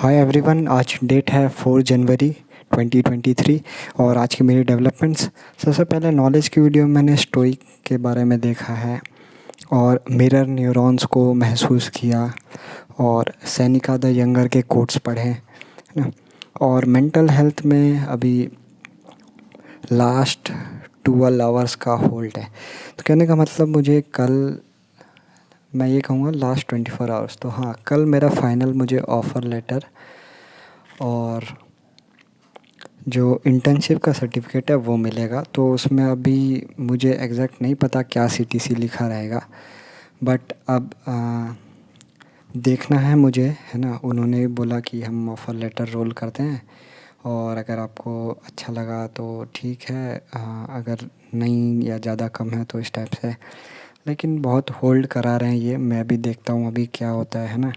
Hi everyone, आज date है 4 जनवरी 2023 और आज की मेरी डेवलपमेंट्स। सबसे पहले नॉलेज की वीडियो में मैंने स्टोइक के बारे में देखा है और मिरर न्यूरॉन्स को महसूस किया और सेनेका द यंगर के कोट्स पढ़े, है ना। और मेंटल हेल्थ में अभी लास्ट 12 आवर्स का होल्ड है। तो कहने का मतलब मुझे कल, मैं ये कहूँगा लास्ट 24 आवर्स, तो हाँ कल मेरा फाइनल मुझे ऑफ़र लेटर और जो इंटर्नशिप का सर्टिफिकेट है वो मिलेगा। तो उसमें अभी मुझे एग्जैक्ट नहीं पता क्या सीटीसी लिखा रहेगा, बट अब देखना है मुझे, है ना। उन्होंने बोला कि हम ऑफ़र लेटर रोल करते हैं और अगर आपको अच्छा लगा तो ठीक है, अगर नहीं या ज़्यादा कम है तो इस टाइप से। लेकिन बहुत होल्ड करा रहे हैं ये, मैं भी देखता हूँ अभी क्या होता है ना।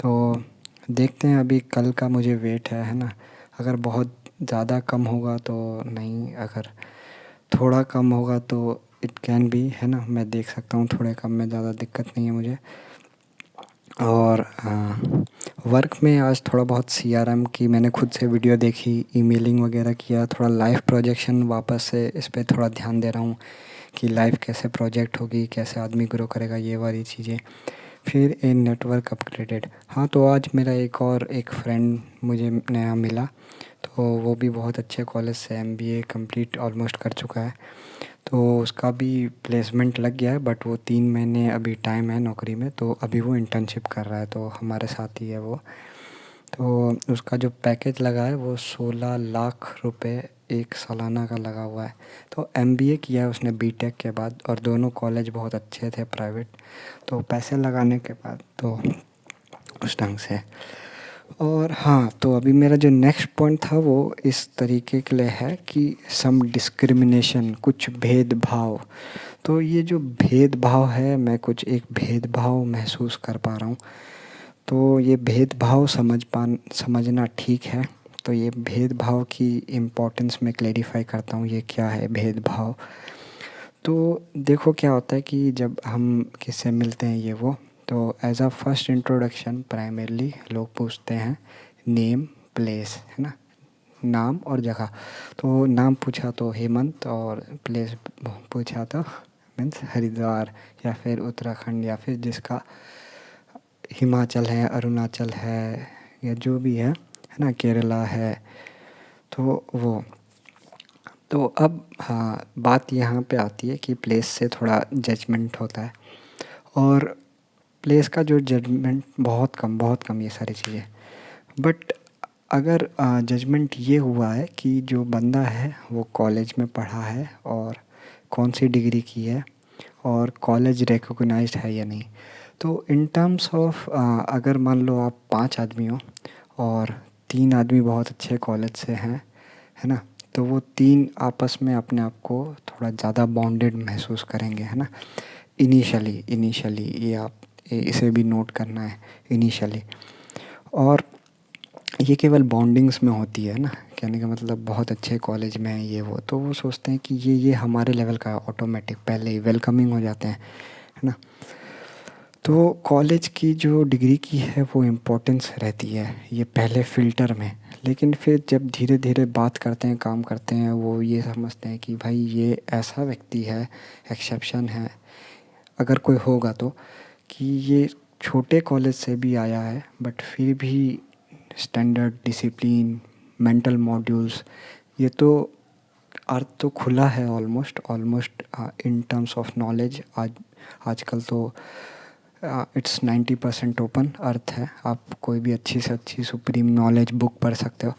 तो देखते हैं, अभी कल का मुझे वेट है ना। अगर बहुत ज़्यादा कम होगा तो नहीं, अगर थोड़ा कम होगा तो इट कैन बी, है ना। मैं देख सकता हूँ, थोड़े कम में ज़्यादा दिक्कत नहीं है मुझे। और वर्क में आज थोड़ा बहुत सीआरएम की मैंने खुद से वीडियो देखी, ईमेलिंग वगैरह किया, थोड़ा लाइव प्रोजेक्शन वापस से इस पे थोड़ा ध्यान दे रहा हूँ कि लाइव कैसे प्रोजेक्ट होगी, कैसे आदमी ग्रो करेगा, ये वाली चीज़ें। फिर ए नेटवर्क अपग्रेडेड। हाँ, तो आज मेरा एक फ्रेंड मुझे नया मिला, तो वो भी बहुत अच्छे कॉलेज से एमबीए कंप्लीट ऑलमोस्ट कर चुका है। तो उसका भी प्लेसमेंट लग गया है, बट वो 3 महीने अभी टाइम है नौकरी में, तो अभी वो इंटर्नशिप कर रहा है, तो हमारे साथ ही है वो। तो उसका जो पैकेज लगा है वो 16 लाख रुपए एक सालाना का लगा हुआ है। तो एमबीए किया है उसने बीटेक के बाद, और दोनों कॉलेज बहुत अच्छे थे प्राइवेट। तो पैसे लगाने के बाद तो उस ढंग से। और हाँ, तो अभी मेरा जो नेक्स्ट पॉइंट था वो इस तरीके के लिए है कि सम डिस्क्रिमिनेशन, कुछ भेदभाव। तो ये जो भेदभाव है, मैं कुछ एक भेदभाव महसूस कर पा रहा हूँ। तो ये भेदभाव समझना ठीक है। तो ये भेदभाव की इम्पोर्टेंस मैं क्लेरिफाई करता हूँ, ये क्या है भेदभाव। तो देखो क्या होता है कि जब हम किससे मिलते हैं ये वो, तो as a first introduction primarily लोग पूछते हैं नेम, प्लेस, है ना, नाम और जगह। तो नाम पूछा तो हेमंत, और प्लेस पूछा तो मीन्स हरिद्वार या फिर उत्तराखंड, या फिर जिसका हिमाचल है, अरुणाचल है, या जो भी है ना, केरला है। तो वो, तो अब हाँ, बात यहाँ पे आती है कि प्लेस से थोड़ा जजमेंट होता है, और प्लेस का जो जजमेंट बहुत कम ये सारी चीज़ें। बट अगर जजमेंट ये हुआ है कि जो बंदा है वो कॉलेज में पढ़ा है और कौन सी डिग्री की है और कॉलेज रिकॉग्नाइज्ड है या नहीं। तो इन टर्म्स ऑफ, अगर मान लो आप 5 आदमी हो और 3 आदमी बहुत अच्छे कॉलेज से हैं, है ना, तो वो 3 आपस में अपने आप को थोड़ा ज़्यादा बॉन्डेड महसूस करेंगे, है ना। इनिशियली ये आप इसे भी नोट करना है, इनिशियली। और ये केवल बॉन्डिंग्स में होती है ना, कहने का मतलब बहुत अच्छे कॉलेज में है ये वो, तो वो सोचते हैं कि ये हमारे लेवल का ऑटोमेटिक पहले ही वेलकमिंग हो जाते हैं, है ना। तो कॉलेज की जो डिग्री की है वो इम्पोर्टेंस रहती है ये पहले फ़िल्टर में। लेकिन फिर जब धीरे धीरे बात करते हैं, काम करते हैं, वो ये समझते हैं कि भाई ये ऐसा व्यक्ति है, एक्सेप्शन है अगर कोई होगा तो, कि ये छोटे कॉलेज से भी आया है बट फिर भी स्टैंडर्ड, डिसिप्लिन, मेंटल मॉड्यूल्स, ये तो अर्थ तो खुला है almost almost in terms of knowledge. आजकल तो इट्स 90% ओपन अर्थ है, आप कोई भी अच्छी से अच्छी सुप्रीम नॉलेज बुक पढ़ सकते हो।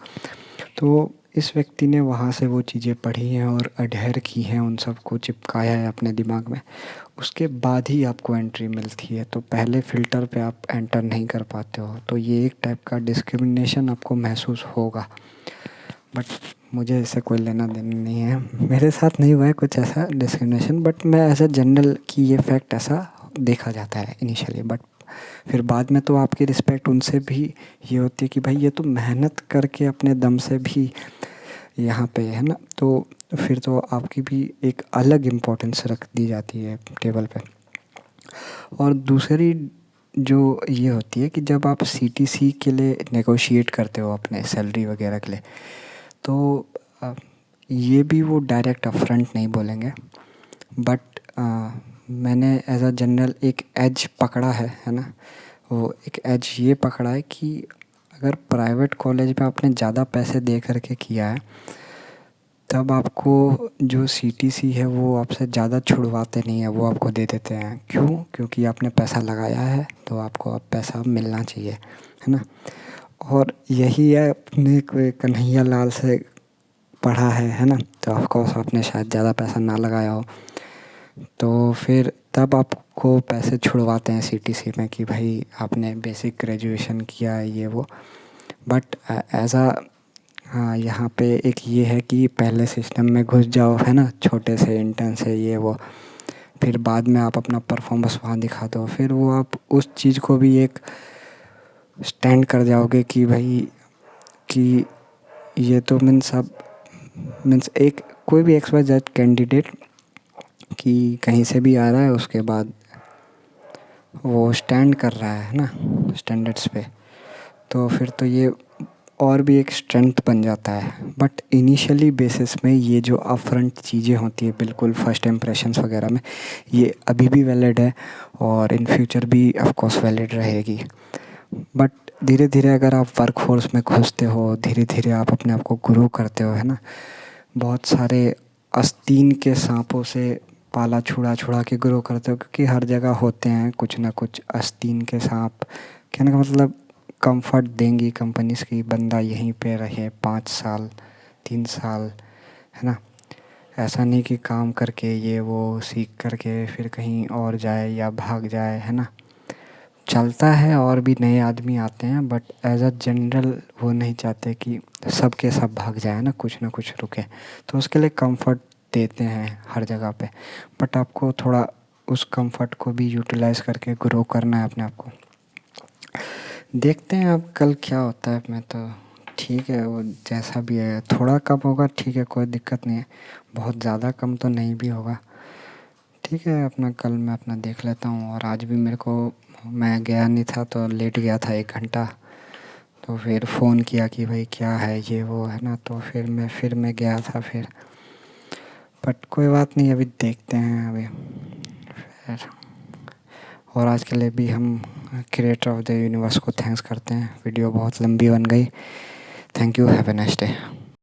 तो इस व्यक्ति ने वहाँ से वो चीज़ें पढ़ी हैं और अडहेर की हैं, उन सब को चिपकाया है अपने दिमाग में, उसके बाद ही आपको एंट्री मिलती है। तो पहले फ़िल्टर पे आप एंटर नहीं कर पाते हो, तो ये एक टाइप का डिस्क्रिमिनेशन आपको महसूस होगा। बट मुझे इससे कोई लेना देना नहीं है, मेरे साथ नहीं हुआ है कुछ ऐसा डिस्क्रिमिनेशन, बट मैं ऐसा जनरल कि ये फैक्ट ऐसा देखा जाता है इनिशियली। बट फिर बाद में तो आपकी रिस्पेक्ट उनसे भी ये होती है कि भाई ये तो मेहनत करके अपने दम से भी यहाँ पे है ना, तो फिर तो आपकी भी एक अलग इम्पोर्टेंस रख दी जाती है टेबल पे। और दूसरी जो ये होती है कि जब आप सीटीसी के लिए नेगोशिएट करते हो अपने सैलरी वगैरह के लिए, तो ये भी वो डायरेक्ट अपफ्रंट नहीं बोलेंगे, बट मैंने एज अ जनरल एक एज पकड़ा है ना। वो एक एज ये पकड़ा है कि अगर प्राइवेट कॉलेज में आपने ज़्यादा पैसे दे करके किया है, तब आपको जो सीटीसी है वो आपसे ज़्यादा छुड़वाते नहीं है, वो आपको दे देते हैं। क्यों? क्योंकि आपने पैसा लगाया है तो आपको अब पैसा मिलना चाहिए, है ना। और यही है, अपने कोई कन्हैया लाल से पढ़ा है ना। तो ऑफ कोर्स आपने शायद ज़्यादा पैसा ना लगाया हो, तो फिर तब आपको पैसे छुड़वाते हैं सीटीसी में कि भाई आपने बेसिक ग्रेजुएशन किया है ये वो। बट ऐसा, हाँ, यहाँ पे एक ये है कि पहले सिस्टम में घुस जाओ, है ना, छोटे से इंटर्न से ये वो, फिर बाद में आप अपना परफॉर्मेंस वहाँ दिखा दो, फिर वो आप उस चीज़ को भी एक स्टैंड कर जाओगे कि भाई कि ये तो मीन्स अब मीन्स एक कोई भी एक्स वाई जेड कैंडिडेट कि कहीं से भी आ रहा है, उसके बाद वो स्टैंड कर रहा है ना स्टैंडर्ड्स पे, तो फिर तो ये और भी एक स्ट्रेंथ बन जाता है। बट इनिशियली बेसिस में ये जो अपफ्रंट चीज़ें होती है बिल्कुल फर्स्ट इम्प्रेशंस वगैरह में, ये अभी भी वैलिड है और इन फ्यूचर भी ऑफ कोर्स वैलिड रहेगी। बट धीरे धीरे अगर आप वर्क फोर्स में घुसते हो, धीरे धीरे आप अपने आप को ग्रो करते हो, है ना, बहुत सारे आस्तीन के सांपों से पाला छुड़ा छुड़ा के ग्रो करते हो, क्योंकि हर जगह होते हैं कुछ ना कुछ आस्तीन के सांप। कहने का मतलब कंफर्ट देंगी कंपनीज की, बंदा यहीं पे रहे 5 साल 3 साल, है ना। ऐसा नहीं कि काम करके ये वो सीख करके फिर कहीं और जाए या भाग जाए, है ना। चलता है और भी नए आदमी आते हैं, बट एज अ जनरल वो नहीं चाहते कि सब के सब भाग जाए ना, कुछ ना कुछ रुके। तो उसके लिए कंफर्ट देते हैं हर जगह पे, बट आपको थोड़ा उस कंफर्ट को भी यूटिलाइज़ करके ग्रो करना है अपने आप को। देखते हैं अब कल क्या होता है। मैं तो ठीक है, वो जैसा भी है, थोड़ा कम होगा ठीक है, कोई दिक्कत नहीं है, बहुत ज़्यादा कम तो नहीं भी होगा। ठीक है, अपना कल मैं अपना देख लेता हूँ। और आज भी मेरे को, मैं गया नहीं था तो लेट गया था 1 घंटा, तो फिर फ़ोन किया कि भाई क्या है ये वो, है ना, तो फिर मैं गया था फिर। बट कोई बात नहीं, अभी देखते हैं अभी फिर। और आज के लिए भी हम क्रिएटर ऑफ द यूनिवर्स को थैंक्स करते हैं। वीडियो बहुत लंबी बन गई। Thank you, have a nice day.